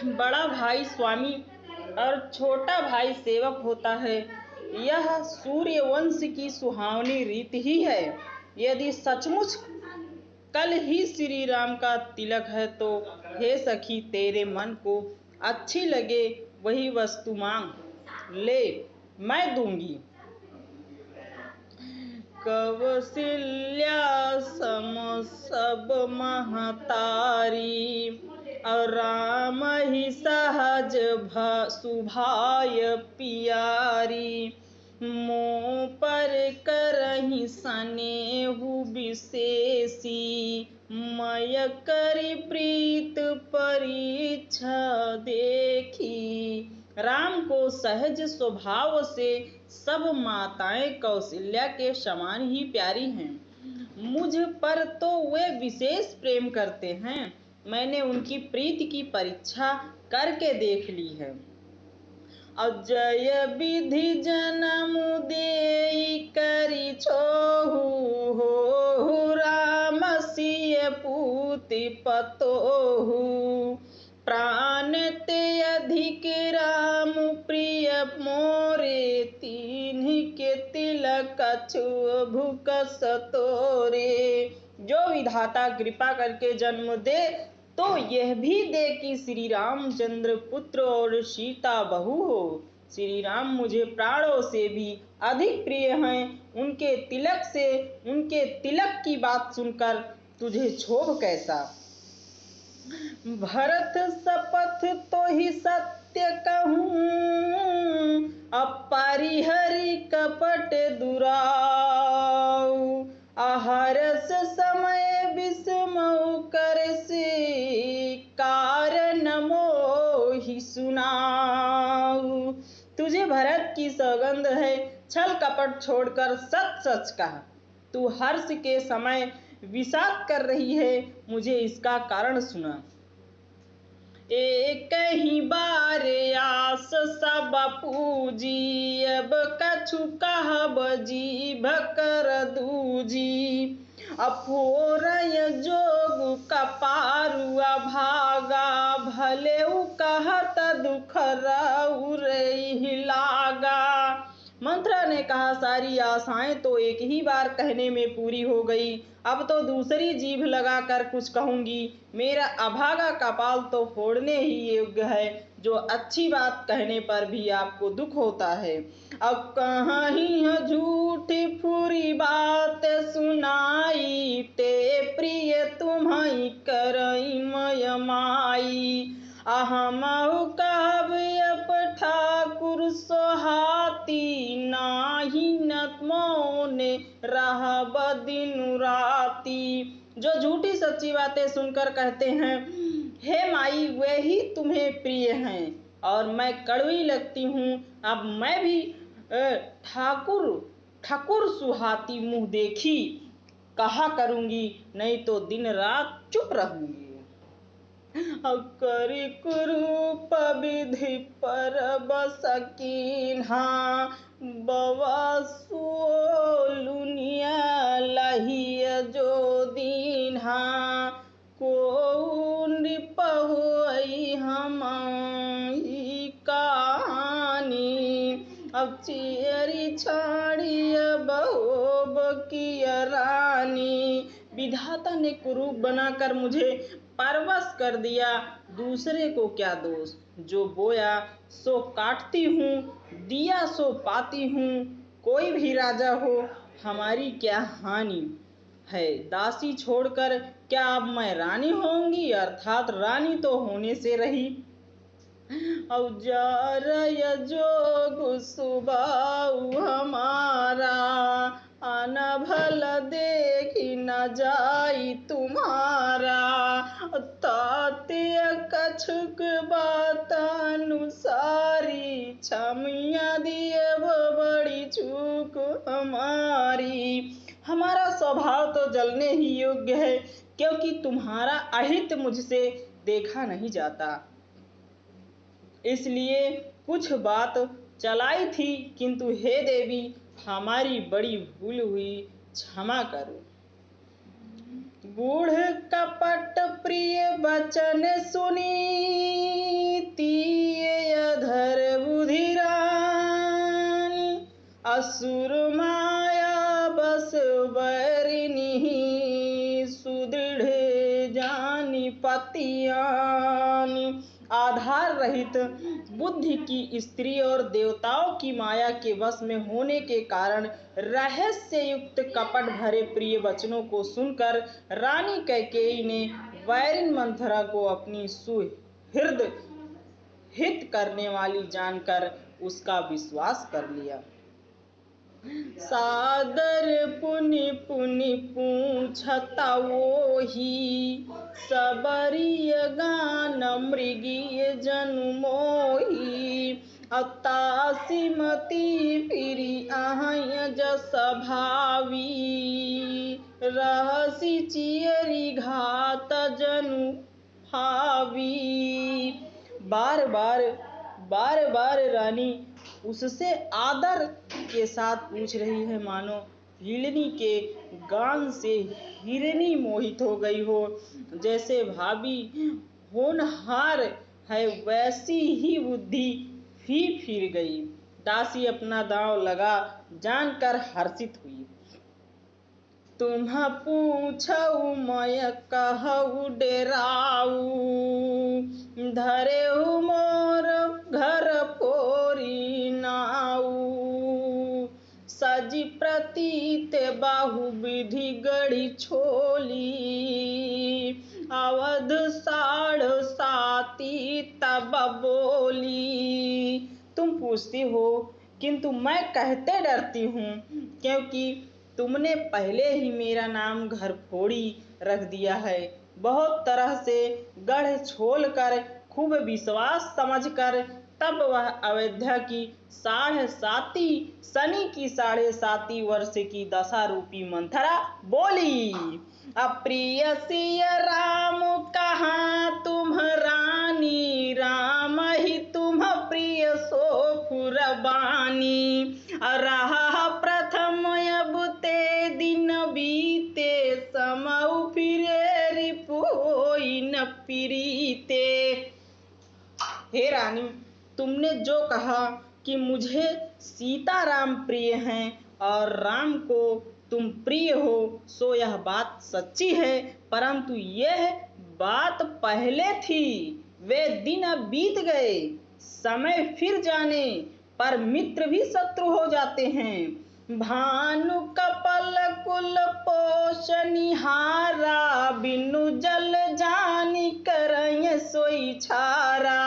बड़ा भाई स्वामी और छोटा भाई सेवक होता है। यह सूर्यवंश की सुहावनी रीति ही है। यदि सचमुच कल ही श्री राम का तिलक है तो हे सखी, तेरे मन को अच्छी लगे वही वस्तु मांग ले, मैं दूंगी। कौशल्या सम सब महतारी, और राम ही सहज सुभाय पियारी। मोह पर करहि सनेहु विशेषी, मय करि प्रीत परीक्षा देखी। राम को सहज स्वभाव से सब माताएं कौशल्या के समान ही प्यारी हैं। मुझ पर तो वे विशेष प्रेम करते हैं। मैंने उनकी प्रीति की परीक्षा करके देख ली है। अजय विधि जन्म देई करि छोहु, हो राम सिय पूति पतोहु। प्राण ते अधिक राम प्रिय मोरे, तिन्हि के तिलक भुक सतोरे। जो विधाता कृपा करके जन्म दे तो यह भी दे कि श्री रामचंद्र पुत्र और सीता बहू हो। श्री राम मुझे प्राणों से भी अधिक प्रिय हैं। उनके तिलक की बात सुनकर तुझे क्षोभ कैसा। भरत शपथ तो ही सत्य कहूँ, अपरिहरि कपट दुराऊ। अहरस समय विस्मऊ कर से, कारण मोहि सुनाऊ। तुझे भरत की सौगंध है, छल कपट छोड़कर सच सच कहा। तू हर्ष के समय विषाद कर रही है, मुझे इसका कारण सुना। एक ही बार आस सब पूजी, अब कछु कहब जीभ कर दूजी। अफोरय जोग कपारु अभागा, भले कहत दुख रही लागा। मंत्रा ने कहा, सारी आशाएं तो एक ही बार कहने में पूरी हो गई, अब तो दूसरी जीभ लगाकर कुछ कहूंगी। मेरा अभागा कपाल तो फोड़ने ही योग्य है, जो अच्छी बात कहने पर भी आपको दुख होता है। अब कहीं झूठी फुरी बात सुनाई, ते प्रिय तुम्हें करई मय माई। अहमहु कहब अब ठाकुर सोहाती, नाही न मोने रहब दिन राती। जो झूठी सच्ची बातें सुनकर कहते हैं, हे माई वे ही तुम्हें प्रिय हैं और मैं कड़वी लगती हूँ। अब मैं भी ठाकुर सुहाती मुँह देखी कहा करूँगी, नहीं तो दिन रात चुप रहूँगी। करि कुरूप विधि पर बसकीन्हा, बवासु लुनिया लहिय जो दीन्हा। को नृप होई हमारी कहानी, अब चेरी छाड़ी बहोब की रानी। विधाता ने कुरूप बनाकर मुझे परवश कर दिया, दूसरे को क्या दोष। जो बोया सो काटती हूँ, दिया सो पाती हूँ। कोई भी राजा हो, हमारी क्या हानि है। दासी छोड़कर क्या अब मैं रानी होंगी, अर्थात रानी तो होने से रही। औजार जोग सुबाऊ हमारा, अनभल देखी न जाई तुम्हारा। तात्या कछुक बात अनुसारी, क्षमिया दिए वो बड़ी चूक हमारी। हमारा स्वभाव तो जलने ही योग्य है, क्योंकि तुम्हारा अहित मुझसे देखा नहीं जाता, इसलिए कुछ बात चलाई थी, किंतु हे देवी हमारी बड़ी भूल हुई, क्षमा करो। बूढ़ कपट प्रिय वचन सुनी, असुर माया बस बैरिनी सुदृढ़ जानी पतियानी। आधार रहित बुद्धि की स्त्री और देवताओं की माया के वश में होने के कारण रहस्य युक्त कपट भरे प्रिय वचनों को सुनकर रानी कैकेयी ने बैरिन मंथरा को अपनी सुहृद हित करने वाली जानकर उसका विश्वास कर लिया। सादर पुनि पुनि पूछता वोही सबरिय गान मृगीय जनु मोही। अतासी मती फिरी आहय जस भावी रहसी चियरी घात जनु भावी। बार बार रानी उससे आदर के साथ पूछ रही है, मानो हिरनी के गान से हिरनी मोहित हो गई हो। जैसे भाभी होनहार है वैसी ही बुद्धि भी फिर गई। दासी अपना दांव लगा जानकर हर्षित हुई। तुम्हा पूछऊ मैं कहऊ डेराऊ धरेऊ मोर घर पोरी नाऊ। सजी प्रतीत बाहु विधि गढ़ी छोली अवध साढ़ साती तब बोली। तुम पूछती हो किंतु मैं कहते डरती हूँ, क्योंकि तुमने पहले ही मेरा नाम घर फोड़ी रख दिया है। बहुत तरह से गढ़ छोल कर खूब विश्वास समझकर तब वह अयोध्या की 7.5 शनि की 7.5 वर्ष की दशा रूपी मंथरा बोली। अप्रिय सिय राम कहाँ तुम रानी राम ही तुम प्रिय सो फुरबानी। रहा प्रथम अब ते दिन बीते समऊ फिरे रिपोई न प्रीते। हे रानी, तुमने जो कहा कि मुझे सीताराम प्रिय हैं और राम को तुम प्रिय हो, सो यह बात सच्ची है, परंतु यह बात पहले थी। वे दिन अब बीत गए। समय फिर जाने पर मित्र भी शत्रु हो जाते हैं। भानु कपल कुल पोष निहारा बिनु जल जानी करय सोई छारा।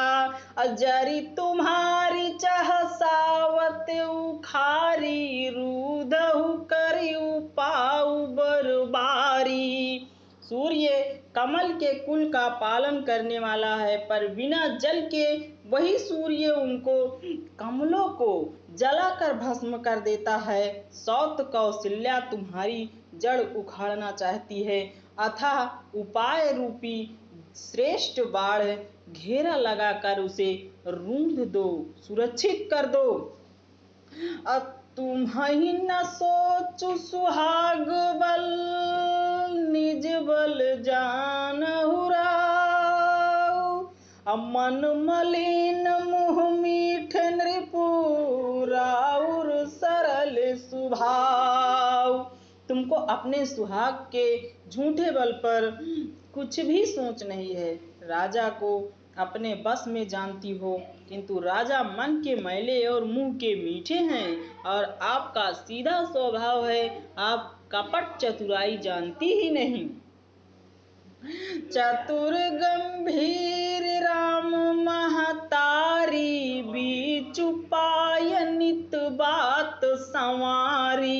अजरी तुम्हारी चह सावत उखारी रूधहु करी पाऊ बरबारी। सूर्य कमल के कुल का पालन करने वाला है, पर बिना जल के वही सूर्य उनको कमलों को जलाकर भस्म कर देता है। सौत कौशल्या तुम्हारी जड़ उखाड़ना चाहती है, अतः उपाय रूपी श्रेष्ठ बाढ़ घेरा लगाकर उसे रूंध दो, सुरक्षित कर दो। तुम्हि न सोचु सुहाग बल निज बल जानहु राउ। मन मलिन मुँह मीठ नृपु राउर सरल सुभाव। तुमको अपने सुहाग के झूठे बल पर कुछ भी सोच नहीं है। राजा को अपने बस में जानती हो, किंतु राजा मन के मैले और मुंह के मीठे हैं, और आपका सीधा स्वभाव है, आप कपट चतुराई जानती ही नहीं। चतुर गंभीर राम महतारी बीचु पाय नित बात संवारी।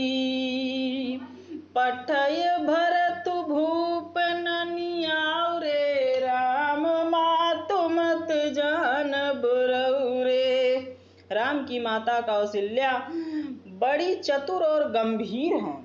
पठय भरत भूप ननियाऊ रे राम मातु मत जानब रहु रे। राम की माता कौशल्या बड़ी चतुर और गंभीर हैं।